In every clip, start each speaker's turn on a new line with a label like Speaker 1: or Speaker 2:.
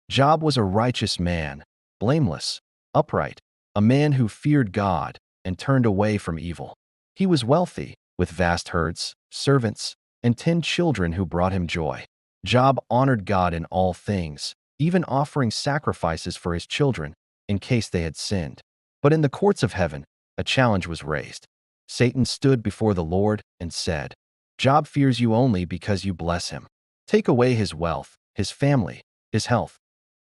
Speaker 1: Job was a righteous man, blameless, upright, a man who feared God and turned away from evil. He was wealthy, with vast herds, servants, and 10 children who brought him joy. Job honored God in all things, even offering sacrifices for his children in case they had sinned. But in the courts of heaven, a challenge was raised. Satan stood before the Lord and said, "Job fears you only because you bless him. Take away his wealth, his family, his health.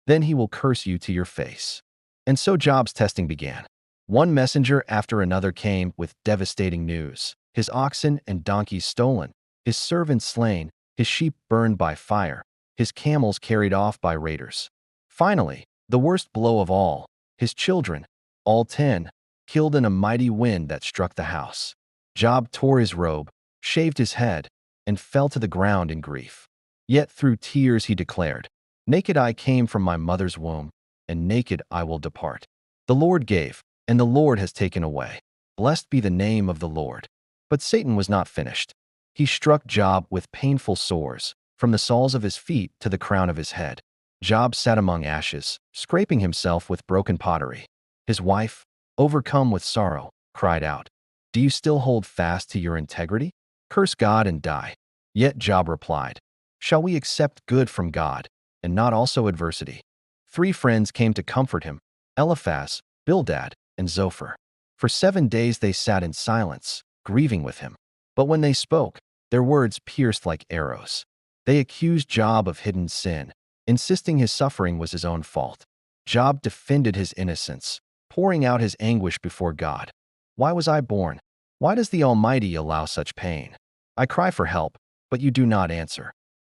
Speaker 1: Then he will curse you to your face." And so Job's testing began. One messenger after another came with devastating news. His oxen and donkeys stolen, his servants slain, his sheep burned by fire, his camels carried off by raiders. Finally, the worst blow of all, his children, all 10, killed in a mighty wind that struck the house. Job tore his robe, shaved his head, and fell to the ground in grief. Yet through tears he declared, "Naked I came from my mother's womb, and naked I will depart. The Lord gave, and the Lord has taken away. Blessed be the name of the Lord." But Satan was not finished. He struck Job with painful sores, from the soles of his feet to the crown of his head. Job sat among ashes, scraping himself with broken pottery. His wife, overcome with sorrow, cried out, "Do you still hold fast to your integrity? Curse God and die." Yet Job replied, "Shall we accept good from God, and not also adversity?" 3 friends came to comfort him, Eliphaz, Bildad, and Zophar. For 7 days they sat in silence, grieving with him. But when they spoke, their words pierced like arrows. They accused Job of hidden sin, insisting his suffering was his own fault. Job defended his innocence, pouring out his anguish before God. "Why was I born? Why does the Almighty allow such pain? I cry for help, but you do not answer."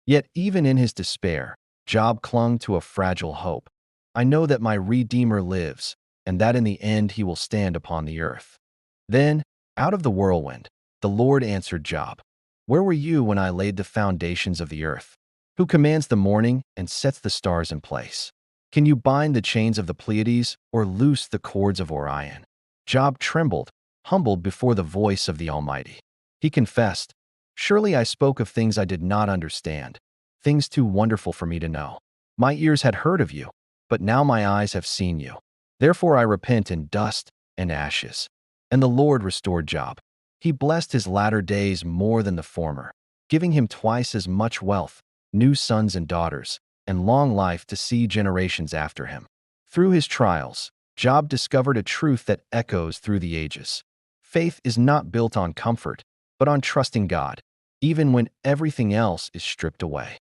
Speaker 1: Yet even in his despair, Job clung to a fragile hope. "I know that my Redeemer lives, and that in the end he will stand upon the earth." Then, out of the whirlwind, the Lord answered Job, "Where were you when I laid the foundations of the earth? Who commands the morning and sets the stars in place? Can you bind the chains of the Pleiades or loose the cords of Orion?" Job trembled, humbled before the voice of the Almighty. He confessed, "Surely I spoke of things I did not understand, things too wonderful for me to know. My ears had heard of you, but now my eyes have seen you. Therefore I repent in dust and ashes." And the Lord restored Job. He blessed his latter days more than the former, giving him twice as much wealth, new sons and daughters, and long life to see generations after him. Through his trials, Job discovered a truth that echoes through the ages. Faith is not built on comfort, but on trusting God, even when everything else is stripped away.